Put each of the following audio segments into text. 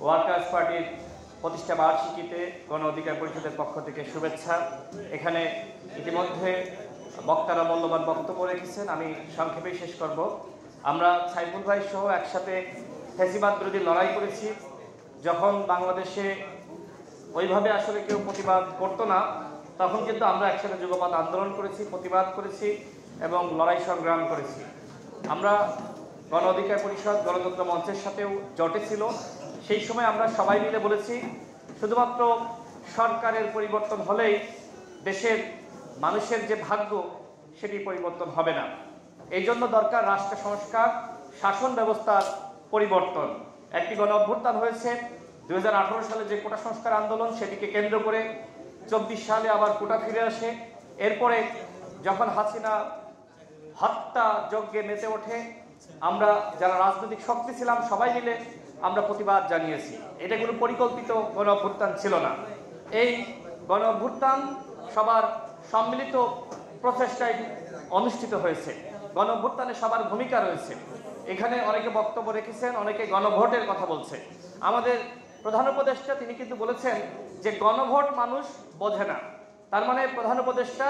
Workers পার্টির প্রতিষ্ঠা বার্ষিকীতে গণ অধিকার পরিষদের পক্ষ থেকে শুভেচ্ছা। এখানে ইতিমধ্যে বক্তারা মূল্যবান বক্তব্য রেখেছেন, আমি সংক্ষেপেই শেষ করব। আমরা সাইফুল ভাই সহ একসাথে ফ্যাসিবাদ বিরোধী লড়াই করেছি। যখন বাংলাদেশে ওইভাবে আসলে কেউ প্রতিবাদ করতো না, তখন কিন্তু আমরা একসাথে যুগপৎ আন্দোলন করেছি, প্রতিবাদ করেছি এবং লড়াই সংগ্রাম করেছি। আমরা গণ অধিকার পরিষদ গণতন্ত্র মঞ্চের সাথেও জোটে ছিল। সেই সময় আমরা সবাই মিলে বলেছি, শুধুমাত্র সরকারের পরিবর্তন হলেই দেশের মানুষের যে ভাগ্য সেটি পরিবর্তন হবে না। এই জন্য দরকার রাষ্ট্র সংস্কার, শাসন ব্যবস্থার পরিবর্তন। একটি গণ অভ্যুত্থান হয়েছে 2018 সালে যে কোটা সংস্কার আন্দোলন, সেটিকে কেন্দ্র করে 24 সালে আবার কোটা ফিরে আসে। এরপরে যখন হাসিনা হত্যা যজ্ঞে মেতে ওঠে, আমরা যারা রাজনৈতিক শক্তি ছিলাম সবাই মিলে আমরা প্রতিবাদ জানিয়েছি। এটা কোনো পরিকল্পিত গণ অভ্যুত্থান ছিল না। এই গণ অভ্যুত্থান সবার সম্মিলিত প্রচেষ্টায় অনুষ্ঠিত হয়েছে। গণ অভ্যুত্থানে সবার ভূমিকা রয়েছে। এখানে অনেকে বক্তব্য রেখেছেন, অনেকে গণভোটের কথা বলছে। আমাদের প্রধান উপদেষ্টা তিনি কিন্তু বলেছেন যে গণভোট মানুষ বোঝে না, তার মানে প্রধান উপদেষ্টা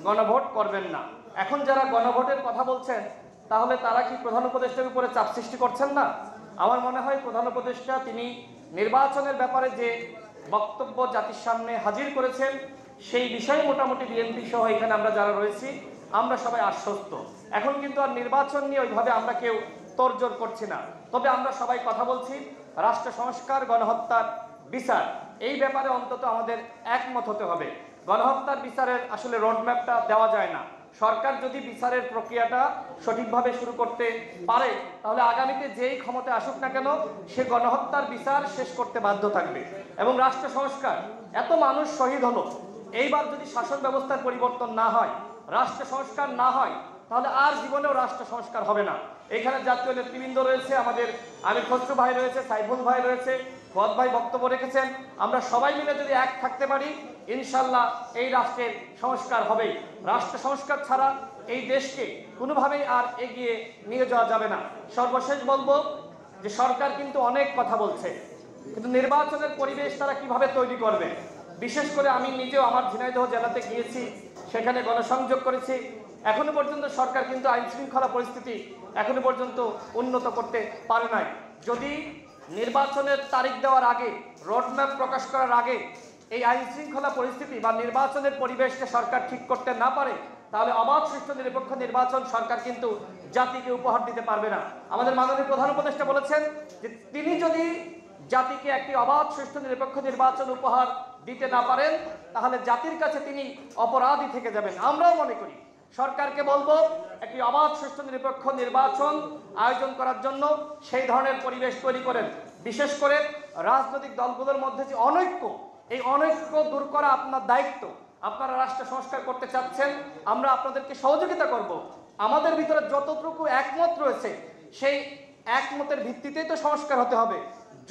গণভোট করবেন না। এখন যারা গণভোটের কথা বলছেন, তাহলে তারা কি প্রধান উপদেষ্টার উপরে চাপ সৃষ্টি করছেন না? আমার মনে হয় প্রধান উপদেষ্টা তিনি নির্বাচনের ব্যাপারে যে বক্তব্য জাতির সামনে হাজির করেছেন, সেই বিষয়ে মোটামুটি বিএনপি সহ এখানে আমরা যারা রয়েছি আমরা সবাই আশ্বস্ত। এখন কিন্তু আর নির্বাচন নিয়ে ওইভাবে আমরা কেউ তোড়জোড় করছি না। তবে আমরা সবাই কথা বলছি রাষ্ট্র সংস্কার, গণহত্যার বিচার, এই ব্যাপারে অন্তত আমাদের একমত হতে হবে। গণহত্যার বিচারের আসলে রোডম্যাপটা দেওয়া যায় না। সরকার যদি বিচারের প্রক্রিয়াটা সঠিকভাবে শুরু করতে পারে, তাহলে আগামীতে যেই ক্ষমতায় আসুক না কেন, সে গণহত্যার বিচার শেষ করতে বাধ্য থাকবে। এবং রাষ্ট্র সংস্কার, এত মানুষ শহীদ হলো, এইবার যদি শাসন ব্যবস্থার পরিবর্তন না হয়, রাষ্ট্র সংস্কার না হয়, তাহলে আর জীবনেও রাষ্ট্র সংস্কার হবে না। এখানে জাতীয় নেতৃবৃন্দ রয়েছে, আমাদের আমির খসরু ভাই রয়েছে, সাইফুল ভাই রয়েছে, ফুয়াদ ভাই বক্তব্য রেখেছেন। আমরা সবাই মিলে যদি এক থাকতে পারি, ইনশাল্লাহ এই রাষ্ট্রের সংস্কার হবেই। রাষ্ট্র সংস্কার ছাড়া এই দেশকে কোনোভাবেই আর এগিয়ে নিয়ে যাওয়া যাবে না। সর্বশেষ বলবো যে সরকার কিন্তু অনেক কথা বলছে, কিন্তু নির্বাচনের পরিবেশ তারা কিভাবে তৈরি করবে? বিশেষ করে আমি নিজেও আমার ঝিনাইদহ জেলাতে গিয়েছি, সেখানে গণসংযোগ করেছি। এখনো পর্যন্ত সরকার কিন্তু আইন শৃঙ্খলা পরিস্থিতি এখনো পর্যন্ত উন্নত করতে পারে নাই। যদি নির্বাচনের তারিখ দেওয়ার আগে, রোডম্যাপ প্রকাশ করার আগে এই আইন শৃঙ্খলা পরিস্থিতি বা নির্বাচনের পরিবেশকে সরকার ঠিক করতে না পারে, তাহলে অবাধ সুষ্ঠু নিরপেক্ষ নির্বাচন সরকার কিন্তু জাতিকে উপহার দিতে পারবে না। আমাদের মাননীয় প্রধান উপদেষ্টা বলেছেন যে তিনি যদি জাতিকে একটি অবাধ সুষ্ঠু নিরপেক্ষ নির্বাচন উপহার দিতে না পারেন, তাহলে জাতির কাছে তিনি অপরাধী থেকে যাবেন। আমরাও মনে করি সরকারকে বলবো একটি অবাধ সুষ্ঠু নিরপেক্ষ নির্বাচন আয়োজন করার জন্য সেই ধরনের পরিবেশ তৈরি করেন। বিশেষ করে রাজনৈতিক দলগুলোর মধ্যে যে অনৈক্য, এই অনৈক্য দূর করা আপনার দায়িত্ব। আপনারা রাষ্ট্র সংস্কার করতে চাচ্ছেন, আমরা আপনাদেরকে সহযোগিতা করব। আমাদের ভিতরে যতটুকু একমত রয়েছে, সেই একমতের ভিত্তিতেই তো সংস্কার হতে হবে।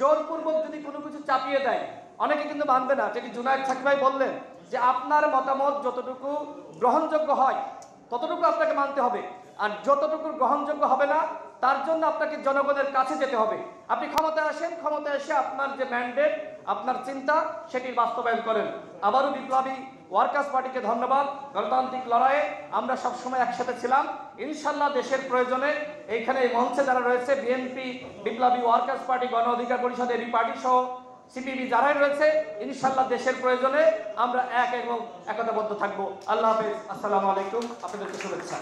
জোরপূর্বক যদি কোনো কিছু চাপিয়ে দেয়, অনেকে কিন্তু মানবে না। যেটি জুনায়েদ সাকিব ভাই বললেন যে আপনার মতামত যতটুকু গ্রহণযোগ্য হয় ততটুকু আপনাকে মানতে হবে, আর যতটুকু গ্রহণযোগ্য হবে না তার জন্য আপনাকে জনগণের কাছে যেতে হবে। আপনি ক্ষমতায় আসেন, ক্ষমতায় এসে আপনার যে ম্যান্ডেট, আপনার চিন্তা, সেটির বাস্তবায়ন করেন। আবারও বিপ্লবী ওয়ার্কার্স পার্টিকে ধন্যবাদ। গণতান্ত্রিক লড়াইয়ে আমরা সবসময় একসাথে ছিলাম। ইনশাল্লাহ দেশের প্রয়োজনে এইখানে এই মঞ্চে যারা রয়েছে, বিএনপি, বিপ্লবী ওয়ার্কার্স পার্টি, গণ অধিকার পরিষদ, এবি পার্টি সহ সিপিবি যারাই রয়েছে, ইনশাল্লাহ দেশের প্রয়োজনে আমরা এক এবং একতাবদ্ধ থাকবো। আল্লাহ হাফেজ, আসসালামু আলাইকুম, আপনাদেরকে শুভেচ্ছা।